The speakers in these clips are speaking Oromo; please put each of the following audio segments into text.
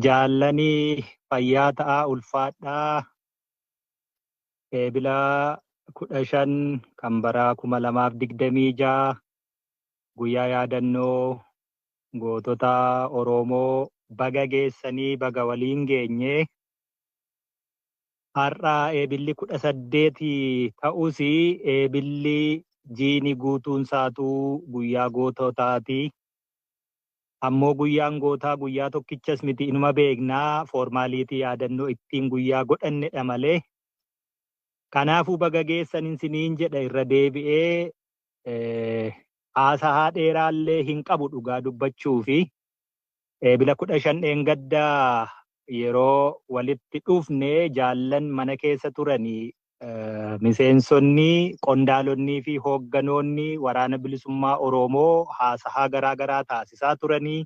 Jaallanii fayyaa ta'aa ulfaadhaa eebilaa 15 kan baraa 2026 guyyaa yaadannoo gootota Oromoo baga geessanii baga waliin geenye har'aa eebilli 18 ta'us eebilli jiini guutuun saatuu guyyaa goototaati. Ammoo guyyaan gootaa guyyaa tokkichas miti inuma beeknaa formaaliitii yaadannoo ittiin guyyaa godhannedha malee. Kanaafuu baga geessaniin siniin jedha irra deebi'ee haasaa dheeraallee hin qabu dhugaa dubbachuu fi eebila 15 dheengaddaa yeroo walitti dhufne jaallan mana keessa turanii miseensonni qondaalonnii fi hoogganoonni waraana bilisummaa Oromoo haasaa garaa garaa taasisaa turanii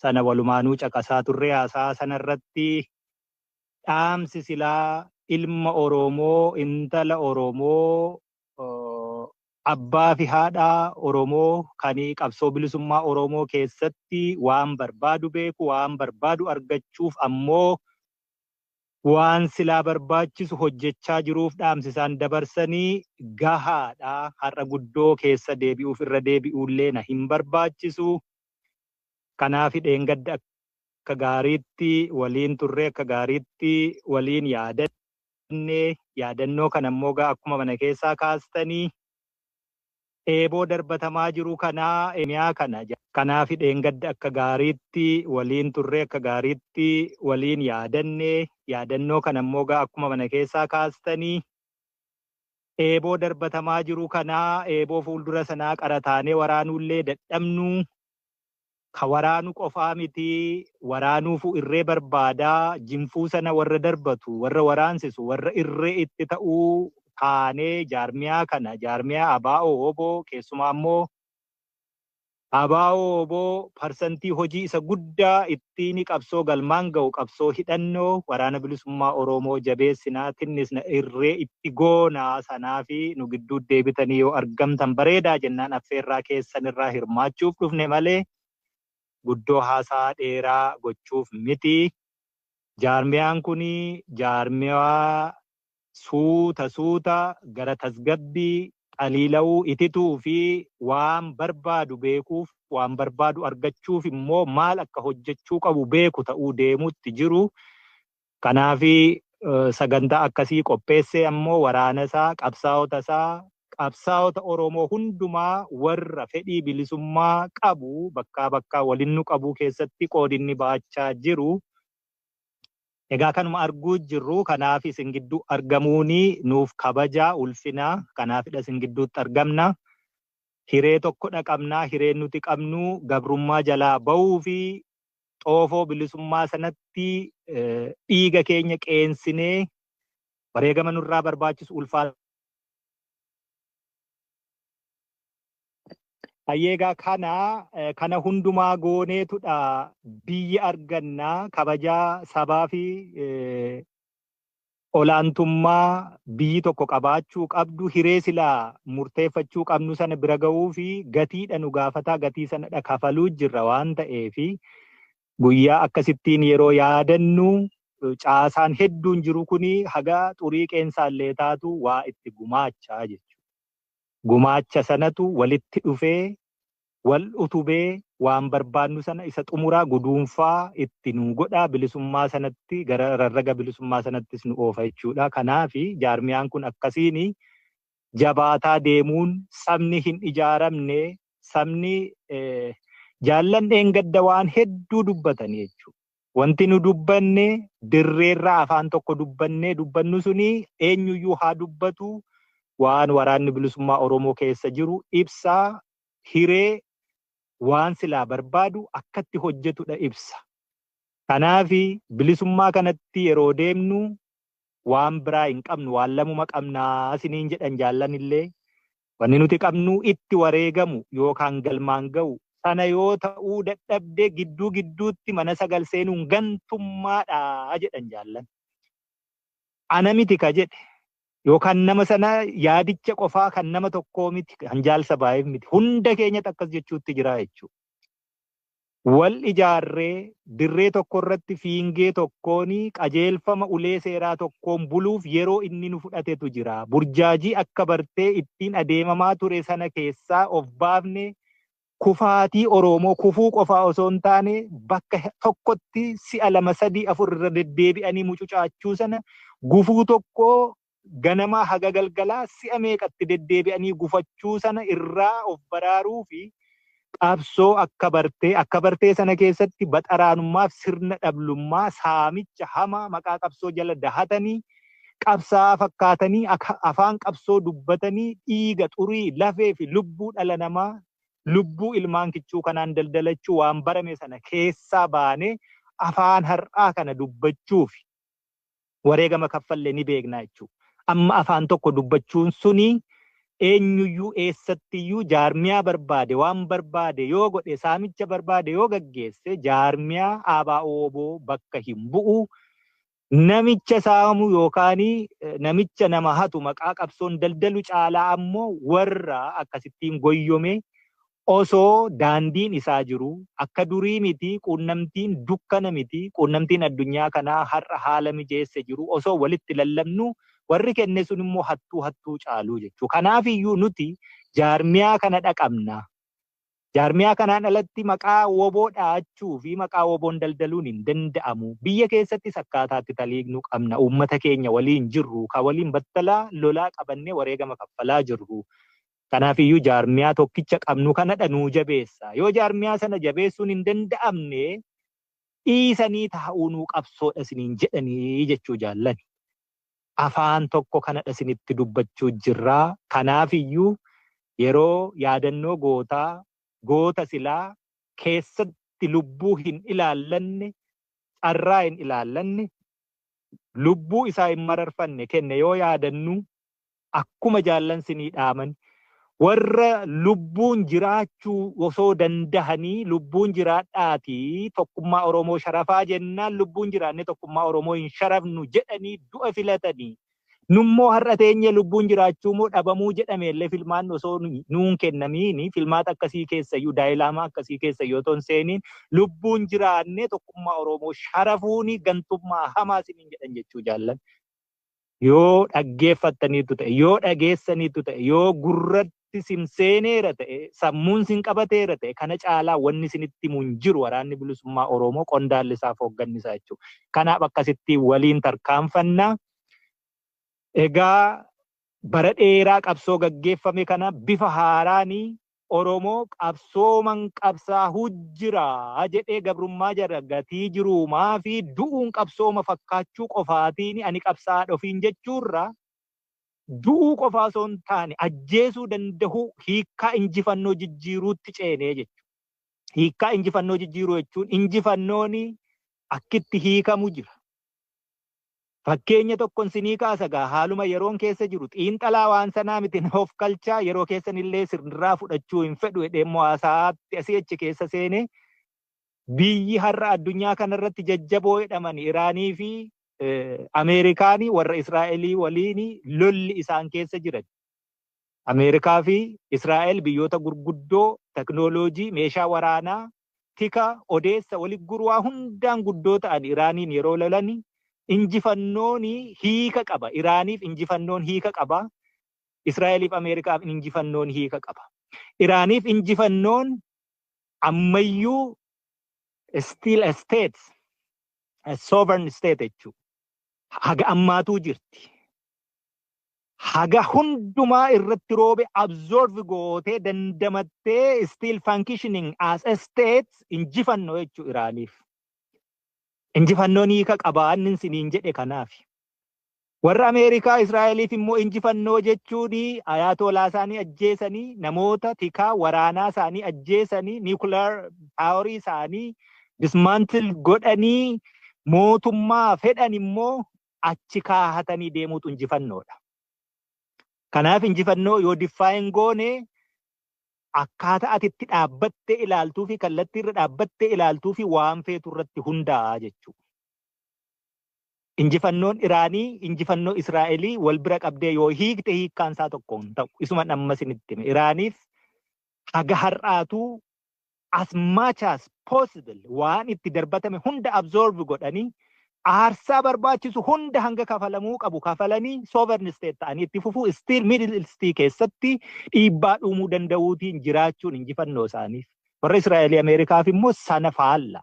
sana walumaanuu caqasaa turre haasaa sanarratti dhaamsi silaa ilma Oromoo intala Oromoo abbaa fi haadha Oromoo kan qabsoo bilisummaa Oromoo keessatti waan barbaadu beeku waan barbaadu argachuuf ammoo waan silaa barbaachisu hojjechaa jiruuf dhaamsisaan dabarsanii gahaadha. Har'a guddoo keessa deebi'uuf irra deebi'uullee na hin barbaachisu. Kanaaf dheengadda akka gaariitti waliin turre akka gaariitti waliin yaadannoo kan ammoo akkuma mana keessaa kaastanii eeboo darbatamaa jiru kanaa emiyaa kana. Kanaaf dheengadda akka gaariitti waliin turre akka gaariitti waliin yaadannoo kan ammoo akkuma mana keessaa kaastanii eeboo darbatamaa jiru kanaa eeboo fuuldura sanaa qarataanee waraanuullee dadhabnu ka waraanu qofaa miti waraanuufu irree barbaadaa jinfuu sana warra darbatu warra waraansisu warra irree itti ta'uu taanee jaarmiyaa kana jaarmiyaa abaa'oo oboo keessumaa ammoo abaa'oo oboo parsantii hojii isa guddaa ittiin qabsoo galmaan ga'u qabsoo hidhannoo waraana bilisummaa Oromoo jabeessinaa tinnisna irree itti goonaa sanaa fi nu gidduu deebitanii yoo argamtan bareedaa jennaan affeerraa keessanirraa hirmaachuuf dhufne malee guddoo haasaa dheeraa gochuuf miti. Jaarmiyaan kuni jaarmiyaa suuta gara tasgabbii qaliila'uu itituu fi waan barbaadu beekuuf waan barbaadu argachuuf immoo maal akka hojjechuu qabu beeku ta'uu deemutti jiru. Kanaafi sagantaa akkasii qopheessee ammoo waraana isaa qabsaa'ota Oromoo hundumaa warra fedhii bilisummaa qabu bakkaa waliin nu qabu keessatti qoodinni baachaa jiru. Egaa kanuma arguu jirru kanaaf isin gidduu argamuuni nuuf kabajaa ulfinaa kanaafidha isin gidduutti argamna. Hiree tokkodha qabnaa hireen nuti qabnu gabrummaa jalaa ba'uu fi xoofoo bilisummaa sanatti dhiiga keenya qeensinee wareegama nurraa barbaachisu ulfaata. Ayyeegaa kana hundumaa gooneetudha biyya argannaa kabajaa sabaa fi olaantummaa biyyi tokko qabaachuu qabdu hiree silaa murteeffachuu qabnu sana bira ga'uu fi gatiidha nu gaafataa gatii sanadha kafaluu jirra waan ta'eefi guyyaa akkasittiin yeroo yaadannu caasaan hedduun jiru kuni haga xurii qeensaallee taatu waa itti gumaachaa jechuudha. Gumaacha sanatu walitti dhufee wal utubee waan barbaannu sana isa xumuraa guduunfaa itti nu godha bilisummaa sanatti gara rarraga bilisummaa sanattis nu oofa jechuudha. Kanaafi jaarmiyaan kun akkasiin jabaataa deemuun sabni hin ijaaramne sabni jaallan dheengadda waan hedduu dubbatanii jechuudha. Wanti nu dubbanne dirreerraa afaan tokko dubbannu suni eenyuyyuu haa dubbatu. Waan waraanni bilisummaa Oromoo keessa jiru ibsaa hiree waan silaa barbaadu akkatti hojjetudha ibsa. Kanaafi bilisummaa kanatti yeroo deemnu waan biraa hin qabnu waan lamuma qabnaa siniin jedhan jaallanillee wanni nuti qabnu itti wareegamu yookaan galmaan ga'u sana yoo ta'uu dadhabde gidduutti mana sagal seenuun gantummaadha jedhan jaallan. Ana miti ka jedhe. Yookaan nama sana yaadicha qofaa kan nama tokkoo miti kan jaalsa baay'eef miti hunda keenyatti akkas jechuutti jira jechuudha. wal ijaarree dirree tokko irratti fiingee tokkoon qajeelfama ulee seeraa tokkoon buluuf yeroo inni nu fudhatetu jira. Burjaajii akka bartee ittiin adeemamaa ture sana keessaa of baafne kufaatii Oromoo kufuu qofaa osoo hin taane bakka tokkotti si'a 2, 3, 4 irra deddeebi'anii mucucaachuu sana gufuu tokko ganamaa haga galgalaa si'a meeqatti deddeebi'anii gufachuu sana irraa of baraaruu fi qabsoo akka bartee sana keessatti baxaraanummaaf sirna dhablummaa saamicha hamaa maqaa qabsoo jala dahatanii qabsaa fakkaatanii afaan qabsoo dubbatanii dhiiga xurii lafee fi lubbuu dhala namaa lubbuu ilmaan kichuu kanaan daldalachuu waan barame sana keessaa baanee afaan har'aa kana dubbachuuf wareegama kaffallee ni beeknaa jechuudha. Amma afaan tokko dubbachuun suni eenyuyyuu eessattiyyuu jaarmiyaa barbaade waan barbaade yoo godhe saamicha barbaade yoo gaggeesse jaarmiyaa ABO bakka hin bu'u. Namicha saamu yookaan namicha nama hatu maqaa qabsoon daldalu caalaa ammoo warra akkasittiin goyyome osoo daandiin isaa jiru akka durii miti quunnamtiin dukkana miti quunnamtiin addunyaa kanaa har'a haala mijeesse jiru osoo walitti lallabnu warri kenne sun immoo hattuu caaluu jechuudha. Kanaafiyyuu nuti jaarmiyaa kana dhaqabna. Jaarmiyaa kanaan alatti maqaa woboo dhaachuu fi maqaa woboon daldaluun hin danda'amu. Biyya keessattis akkaataatti taliignuu qabna. Uummata keenya waliin jirru, ka waliin battalaa lolaa qabannee wareegama kaffalaa jirru. Kanaafiyyuu jaarmiyaa tokkicha qabnu kanadha nuu jabeessa. Yoo jaarmiyaa sana jabeessuun hin danda'amne dhiisanii taa'uu nuu qabsoodha isiniin jedhanii jechuu jaallani. Afaan tokko kanadha isinitti dubbachuu jirraa. Kanaafiyyuu yeroo yaadannoo goota silaa keessatti lubbuu hin ilaallanne, carraa hin ilaallanne, lubbuu isaa hin mararfanne kenne yoo yaadannu akkuma jaallansinii dhaaman warra lubbuun jiraachuu osoo dandahanii lubbuun jiraadhaatii tokkummaa Oromoo sharafaa jennaan lubbuun jiraanne tokkummaa Oromoo hin sharafnu jedhanii du'a filatanii. Nummoo har'a teenye lubbuun jiraachuu moo dhabamuu jedhameellee filmaan osoo nuun kennamiini filmaata akkasii keessayyuu daa'ilaamaa akkasii keessayyuu otoo hin seeniin lubbuun jiraanne tokkummaa Oromoo sharafuuni gantummaa hamaa isiniin jedhan jechuu jaallan. Yoo dhaggeeffattaniitu ta'e, yoo dhageessaniitu ta'e, yoo gurratti simseeneera ta'e, sammuun sin qabateera ta'e kana caalaa wanni isinitti himuun jiru waraanni bilisummaa Oromoo qondaalli isaaf hooggannisaa jechuudha. Kanaaf akkasitti waliin tarkaanfannaa. Egaa bara dheeraa qabsoo gaggeeffame kana bifa haaraanii Oromoo qabsooman qabsaa hujjira jedhee gabrummaa jara gatii jiruumaa fi du'uun qabsooma fakkaachuu qofaatiin ani qabsaa dhofiin jechuurra du'uu qofaa osoo hin taane ajjeesuu danda'u hiikkaa injifannoo jijjiiruutti ceenee jechuudha. Hiikkaa injifannoo jijjiiruu jechuun injifannoon akkitti hiikamu jira. Fakkeenya tokkon sinii kaasagaa haaluma yeroon keessa jiru xiinxalaa waan sanaa miti of kalchaa yeroo keessan illee sirnirraa fudhachuu hin fedhu jedhee haasaatti asii achi keessa seene biyyi har'a addunyaa kanarratti jajjaboo jedhaman Iraanii fi Ameerikaanii warra Israa'elii waliin lolli isaan keessa jiran. Ameerikaa fi Israa'el biyyoota gurguddoo teknooloojii meeshaa waraanaa tika odeessa walitti gurwaa hundaan guddoo ta'an Iraaniin yeroo lolani. Injifannoon hiika qaba. Iraaniif injifannoon hiika qaba. Israa'eliif Ameerikaaf injifannoon hiika qaba. Iraaniif injifannoon ammayyuu still a state, a sovereign state jechuudha. Haga ammaatuu jirti. Haga hundumaa irratti roobe absorb gootee dandamattee still functioning as a state injifannoo jechuudha Iraaniif. Injifannoon hiika qabaan siniin jedhe kanaaf. Warra Ameerikaa Israa'eliif immoo injifannoo jechuun ayatolaa isaanii ajjeesanii namoota tikaa waraanaa isaanii ajjeesanii nuclear power isaanii dismantle godhanii mootummaa fedhan immoo achi kaahatanii deemuutu injifannoodha. Kanaaf injifannoo yoo define goone akkaataa atitti dhaabbattee ilaaltuu fi kallattii irra dhaabbattee ilaaltuu fi waan feetu irratti hundaa'a jechuudha. Injifannoon Iraanii, injifannoo Israa'elii wal bira qabdee yoo hiikte hiikkaan isaa tokko hin ta'u. Isuma amma isinitti hime. Iraaniif haga har'aatu as much as possible waan itti darbatame hunda absorb godhanii aarsaa barbaachisu hunda hanga kafalamuu qabu kafalanii sovereign state ta'anii itti fufuu still middle east keessatti dhiibbaa uumuu danda'uutiin jiraachuun injifannoo isaaniif. Warra Israa'el Ameerikaaf immoo sana faalla.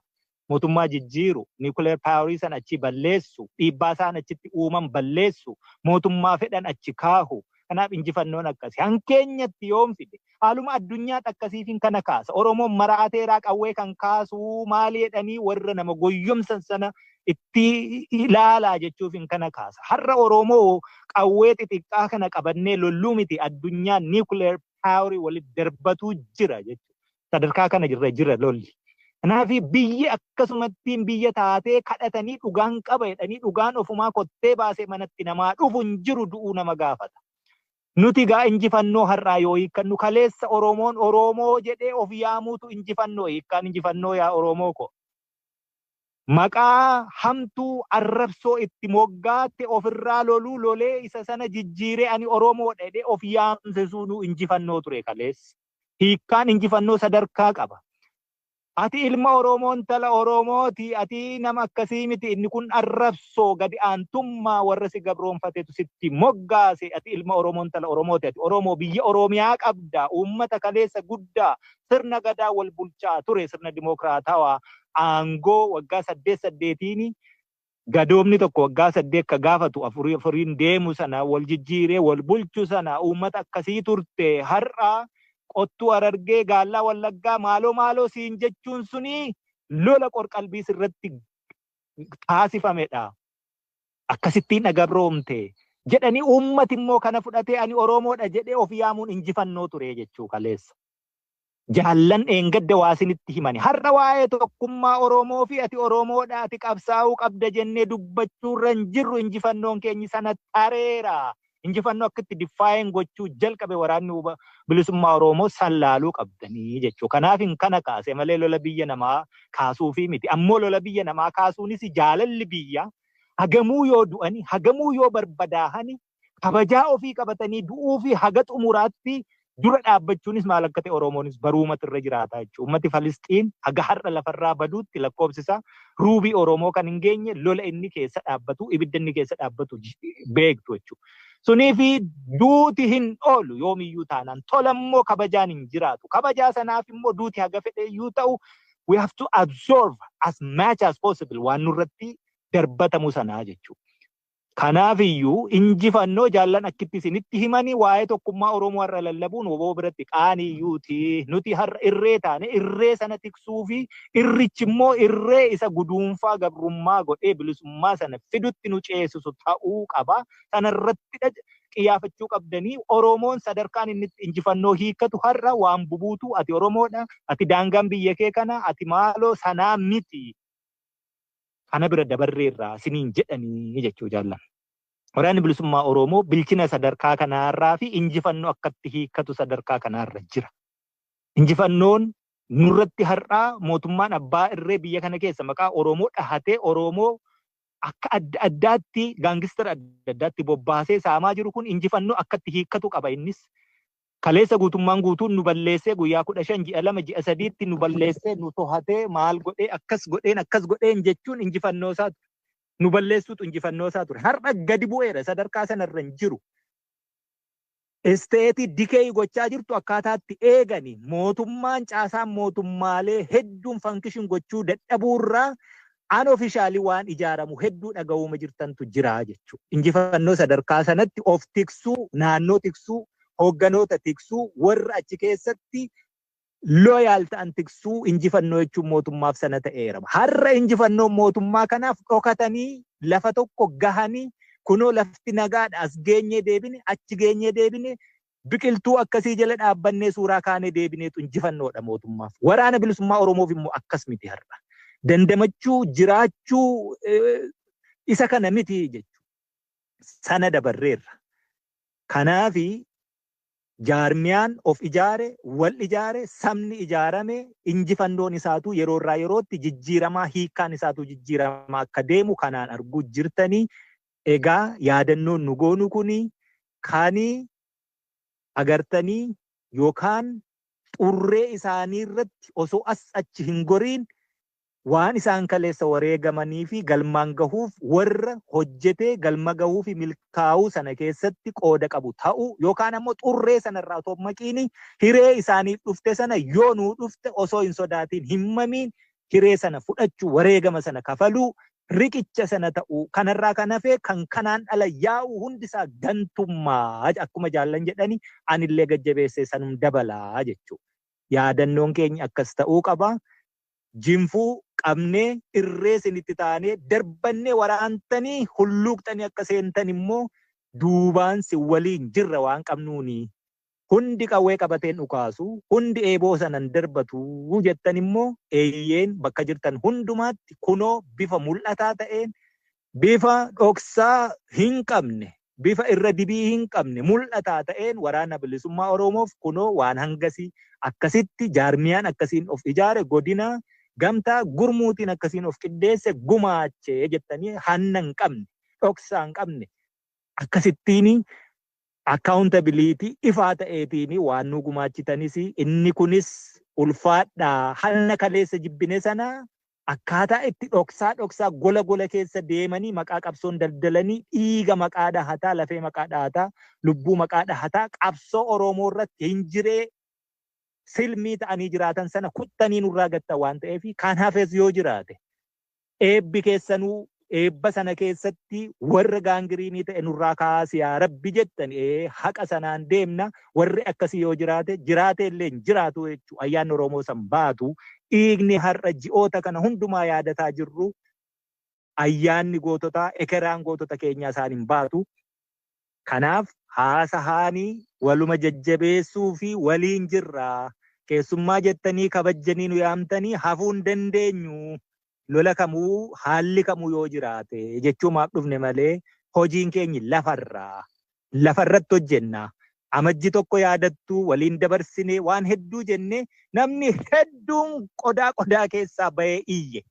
Mootummaa jijjiiru, nuclear power sana achi balleessu, dhiibbaa isaan achitti uuman balleessu, mootummaa fedhan achi kaahu. Kanaaf injifannoon akkasii. Hankeenyatti yoom fide? Haaluma addunyaatti akkasiifin kana kaasa. Oromoon maraateeraa qawwee kan kaasuu maali jedhanii warra nama goyyomsan sana itti ilaalaa jechuufin kana kaasa. Har'a Oromoo qawwee xixiqqaa kana qabannee lolluu miti addunyaan nuclear power walitti darbatuu jira jechuudha. Sadarkaa kana jira lolli. Kanaaf biyyi akkasumattiin biyya taatee kadhatanii dhugaan qaba jedhanii dhugaan ofumaa kottee baasee manatti namaa dhufu hin jiru du'uu nama gaafata. Nuti gaa injifannoo har'aa yoo hiikkannu kaleessa Oromoon Oromoo jedhee of yaamuutu injifannoo hiikkaan injifannoo yaa Oromoo ko. Maqaa hamtuu arrabsoo itti moggaatte ofirraa loluu lolee isa sana jijjiiree ani Oromoo jedhee of yaamsisuun injifannoo ture kaleessa. Hiikkaan injifannoo sadarkaa qaba. Ati ilma Oromoon tala Oromooti, ati nama akkasii miti, inni kun arrabsoo gadi aantummaa warra si gabroonfatetu sitti moggaase, ati ilma Oromoon tala Oromooti, ati Oromoo biyya Oromiyaa qabda, uummata kaleessa guddaa, sirna gadaa wal bulchaa ture, sirna dimokiraatawaa, aangoo waggaa 8 gadoomni tokko waggaa 8 ka gaafatu afuriin deemu sana wal jijjiiree wal bulchu sana uummata akkasii turte har'a qottuu Harargee gaallaa Wallaggaa maaloo siin jechuun suni lola qorqalbii sirratti taasifamedha. Akkasittiin agabroomte jedhanii uummati immoo kana fudhatee ani Oromoodha jedhee of yaamuun injifannoo ture jechuu kaleessa. Jaallan eengadda waasinitti himani. Har'a waa'ee tokkummaa Oromoo fi ati Oromoodha ati qabsaa'uu qabda jennee dubbachuurra hin jirru injifannoon keenya sana tareera. Injifannoo akkatti diffaayin gochuu jalqabe waraanni bilisummaa Oromoo sallaaluu qabdanii jechuu. Kanaaf hin kana kaase malee lola biyya namaa kaasuu fi miti. Ammoo lola biyya namaa kaasuunis jaalalli biyya hagamuu yoo du'ani, hagamuu yoo barbadaahani, kabajaa ofii qabatanii du'uu fi haga xumuraatti dura dhaabbachuunis maal akka ta'e Oromoonis baruumatti irra jiraata jechuudha. Uummati Falisxiin haga har'a lafarraa baduutti lakkoofsisa ruubii Oromoo kan hin geenye lola inni keessa dhaabbatu, ibidda inni keessa dhaabbatu beektu jechuudha. Suniifi duuti hin oolu yoomiyyuu taanaan tolammoo kabajaan hin jiraatu. Kabajaa sanaaf immoo duuti haga fedhe iyyuu ta'u we have to absorb as much as possible waan nurratti darbatamu sanaa jechuudha. Kanaaf iyyuu injifannoo jaallan akkitti isinitti himanii waa'ee tokkummaa Oromoo har'a lallabuun oboo biratti qaanii iyyuuti. Nuti har'a irree taane irree sana tiksuu fi irrichi immoo irree isa guduunfaa gabrummaa godhee bilisummaa sana fidutti nu ceesisu ta'uu qaba. Sanarratti qiyyaafachuu qabdanii Oromoon sadarkaan inni injifannoo hiikkatu har'a waan bubuutu ati Oromoodha, ati daangaan biyya kee kana, ati maaloo sanaa miti. Kana bira dabarreerraa siniin jedhanii jechuu jaallan. Waraanni bilisummaa Oromoo bilchina sadarkaa kanaarraa fi injifannoo akkatti hiikkatu sadarkaa kanaarra jira. Injifannoon nurratti har'aa mootummaan abbaa irree biyya kana keessa maqaa Oromoo dhahatee Oromoo akka adda addaatti gaangistara adda addaatti bobbaasee saamaa jiru kun injifannoo akkatti hiikkatu qaba innis. Kaleessa guutummaan guutuun nu balleessee guyyaa 15 ji'a 2 ji'a 3tti nu balleessee nu tohatee maal godhee akkas godheen jechuun injifannoo isaatu nu balleessuutu injifannoo isaa ture. Har'a gadi bu'eera sadarkaa sanarra hin jiru. Isteetii dikee gochaa jirtu akkaataatti eegani mootummaan caasaan mootummaalee hedduun fankishin gochuu dadhabuurraa unofficially waan ijaaramu hedduu dhaga'uuma jirtantu jira jechuudha. Injifannoo sadarkaa sanatti of tiksuu, naannoo tiksuu, hoogganoota tiksuu, warra achi keessatti loyaal ta'an tiksuu injifannoo jechuun mootummaaf sana ta'eera. Har'a injifannoon mootummaa kanaaf dhokatanii lafa tokko gahanii kunoo lafti nagaadha as geenyee deebine achi geenyee deebine biqiltuu akkasii jala dhaabbannee suuraa kaanee deebineetu injifannoodha mootummaaf. Waraana bilisummaa Oromoof immoo akkas miti har'a. Dandamachuu jiraachuu isa kana miti jechuudha. Sana dabarreerra. Kanaafi jaarmiyaan of ijaare, wal ijaare, sabni ijaarame, injifannoon isaatu yeroorraa yerootti jijjiiramaa hiikkaan isaatu jijjiiramaa akka deemu kanaan arguu jirtanii. Egaa yaadannoon nu goonu kuni kaanii agartanii yookaan xurree isaanii irratti osoo as achi hin goriin waan isaan kaleessa wareegamanii fi galmaan gahuuf warra hojjetee galma gahuu fi milkaa'uu sana keessatti qooda qabu ta'uu yookaan ammoo xurree sanarraa otoo maqiini hiree isaaniif dhufte sana yoo nuu dhufte osoo hin sodaatiin hin mamiin hiree sana fudhachuu wareegama sana kafaluu riqicha sana ta'uu kanarraa kan hafee kan kanaan ala yaa'u hundisaa gantummaa akkuma jaallan jedhani anillee gajjabeessee sanum dabalaa jechuudha. Yaadannoon keenya akkas ta'uu qaba. Jinfuu qabnee irree sinitti taanee darbannee waraantanii hulluuqxanii akka seentan immoo duubaan si waliin jirra waan qabnuuni. Hundi qawwee qabateen dhukaasu, hundi eeboo sanan darbatu jettan immoo eeyyeen bakka jirtan hundumaatti kunoo bifa mul'ataa ta'een, bifa dhoksaa hin qabne, bifa irra dibii hin qabne mul'ataa ta'een waraana bilisummaa Oromoof kunoo waan hangasii akkasitti jaarmiyaan akkasiin of ijaare godina gamtaa gurmuutiin akkasiin of qindeesse gumaachee jettanii hanna hin qabne, dhoksaa hin qabne akkasittiin accountability ifaa ta'eetiin waan nu gumaachitanis inni kunis ulfaadhaa hanna kaleessa jibbine sana akkaataa itti dhoksaa gola keessa deemanii maqaa qabsoon daldalanii dhiiga maqaa dhahataa lafee maqaa dhahataa lubbuu maqaa dhahataa qabsoo Oromoo irratti hin jiree silmii ta'anii jiraatan sana kuttanii nurraa gatta waan ta'eef kan hafes yoo jiraate eebbi keessanuu eebba sana keessatti warra gaangiriinii ta'e nurraa kaasi yaa rabbi jettan haqa sanaan deemna warri akkasii yoo jiraate illee jiraatu jechuudha. Ayyaanni Oromoo san baatu dhiigni har'a ji'oota kana hundumaa yaadataa jirru ayyaanni goototaa ekeraan gootota keenyaa isaan hin baatu. Kanaaf haasahaanii waluma jajjabeessuu fi waliin jirra. Keessummaa jettanii kabajjanii nu yaamtanii hafuu hin dandeenyu. Lola kamuu haalli kamuu yoo jiraate jechuumaaf dhufne malee hojiin keenya lafarratti hojjenna. Amajji tokko yaadattuu waliin dabarsine waan hedduu jenne namni hedduun qodaa keessaa bahee iyye.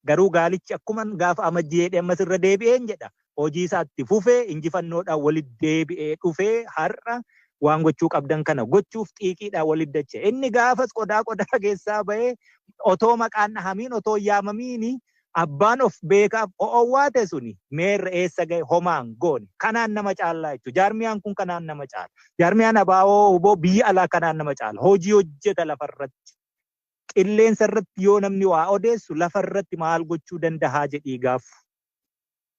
Garuu gaalichi akkuma gaafa amajji jedhee ammas irra deebi'een jedha. Hojii isaatti fufee injifannoodhaan walitti deebi'ee dhufee har'a waan gochuu qabdan kana gochuuf xiiqiidhaan walitti dachee. Inni gaafas qodaa keessaa bahee otoo maqaan dhahamiin otoo yaamamiin abbaan of beekaaf o'owwaate suni meerra eessa gahe homaan goone kanaan nama caallaa jechuudha. Jaarmiyaan kun kanaan nama caala. Jaarmiyaan abaaboo huboo biyya alaa kanaan nama caala. Hojii hojjeta lafarratti. Qilleensa irratti yoo namni waa odeessu lafarratti maal gochuu dandahaa jedhii gaafu.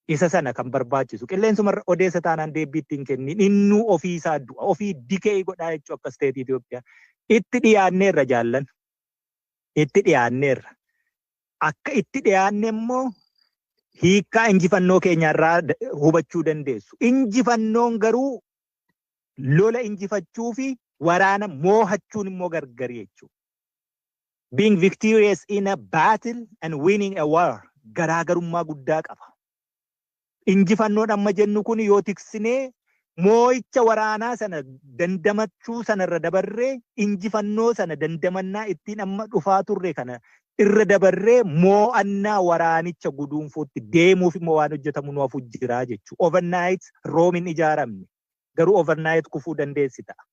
Isa sana kan barbaachisu. Qilleensuma odeessa taanaan deebiitti hin kennin. Innuu ofiisaa du'a. Ofii dikee godhaa jechuudha akka isteetii Itoophiyaa. Itti dhiyaanneerra jaallan. Itti dhiyaanneerra. Akka itti dhiyaanne immoo hiikkaa injifannoo keenyarraa hubachuu dandeessu. Injifannoon garuu lola injifachuu fi waraana moohachuun immoo gargari jechuudha. Being victorious in a battle and winning a war garaagarummaa guddaa qaba. Injifannoon amma jennu kun yoo tiksinee moo'icha waraanaa sana dandamachuu sanarra dabarree injifannoo sana dandamannaa ittiin amma dhufaa turre kana irra dabarree moo'annaa waraanicha guduunfuutti deemuuf immoo waan hojjetamu nuuf jiraa jechuudha. Overnight roomin ijaaramne garuu overnight kufuu dandeessi ta'a.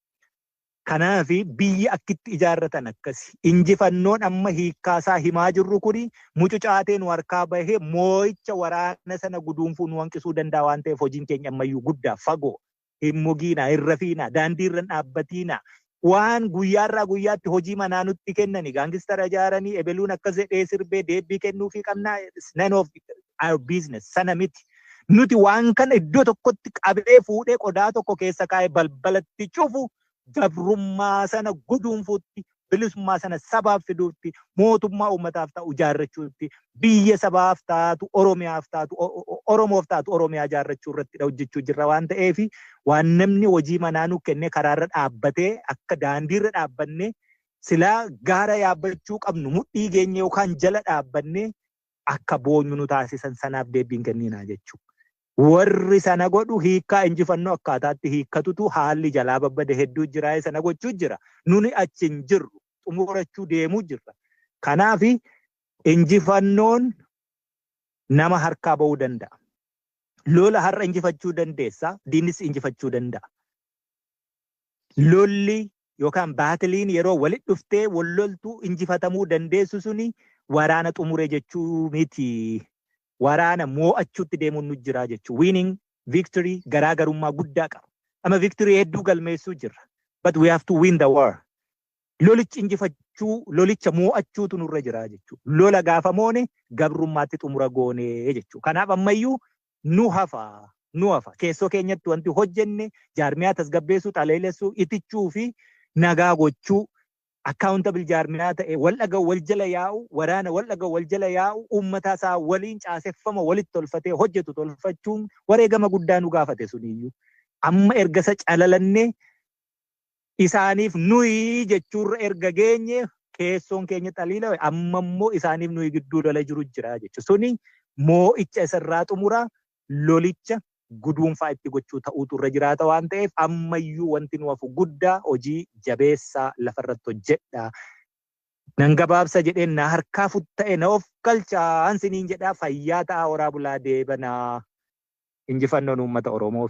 Kanaaf biyya akkitti ijaarratan akkasi. Injifannoon amma hiikkaasaa himaa jirru kuni mucucaatee nu harkaa bahee moo'icha waraana sana guduunfuu nu hanqisuu danda'a waan ta'eef hojiin keenya ammayyuu guddaa fagoo. Hin mugiinaa, hin rafiinaa, daandii irra dhaabbatiinaa. Waan guyyaarraa guyyaatti hojii manaa nutti kennani gaangistara ijaaranii ebeluun akkas jedhee sirbee deebii kennuu fi qabnaa none of our business sana miti. Nuti waan kana iddoo tokkotti qabee fuudhee qodaa tokko keessa kaa'ee balbalatti cufu gabrummaa sana guduunfuutti bilisummaa sana sabaaf fiduutti mootummaa uummataaf ta'u ijaarrachuutti biyya sabaaf taatu Oromiyaaf taatu Oromoof taatu Oromiyaa ijaarrachuu irratti hojjechuu jirra waan ta'eef waan namni hojii manaa nu kenne karaarra dhaabbatee akka daandiirra dhaabbanne silaa gaara yaabbachuu qabnu mudhii geenye yookaan jala dhaabbanne akka boonyu nu taasisan sanaaf deebiin kenninaa jechuudha. Warri sana godhu hiikkaa injifannoo akkaataatti hiikkatutu haalli jalaa babbade hedduu jira sana gochuu jira. Nuni achi hin jirru xumurachuu deemuu jirra. Kanaaf injifannoon nama harkaa ba'uu danda'a. Lola har'a injifachuu dandeessa, diinnis injifachuu danda'a. Lolli yookaan baatiliin yeroo walit dhuftee walloltuu injifatamuu dandeessu suni waraana xumure jechuu miti. Waraana moo'achuutti deemuun nu jira jechuu. Winning victory garaagarummaa guddaa qaba. Ama victory hedduu galmeessuu jirra. But we have to win the war. Lolicha injifachuu, lolicha moo'achuutu nurra jira jechuu. Lola gaafa moone gabrummaatti xumura goonee jechuu. Kanaaf ammayyuu nu hafa. Keessoo keenyatti wanti hojjenne jaarmiyaa tasgabbeessuu, xaleelessuu, itichuu fi nagaa gochuu. Accountable jaarmiyaa ta'e wal dhaga'u wal jala yaa'u, waraana wal dhaga'u wal jala yaa'u, uummata isaa waliin caaseffama walitti tolfatee hojjetu tolfachuun wareegama guddaa nu gaafate suniyyuu. Amma erga isa calalannee isaaniif nuyi jechuurra erga geenye keessoon keenya xaliila amma immoo isaaniif nuyi gidduu lola jiru jira jechuudha. Suni moo'icha isarraa xumura lolicha guduunfaa itti gochuu ta'uutu irra jiraata waan ta'eef ammayyuu wanti nu hafu guddaa hojii jabeessaa lafarratti hojjedha. Nan gabaabsa jedheen na harkaa futta'e na of galchaa hansiniin jedhaa fayyaa ta'a horaa bulaa deebanaa. Injifannoon uummata Oromoof.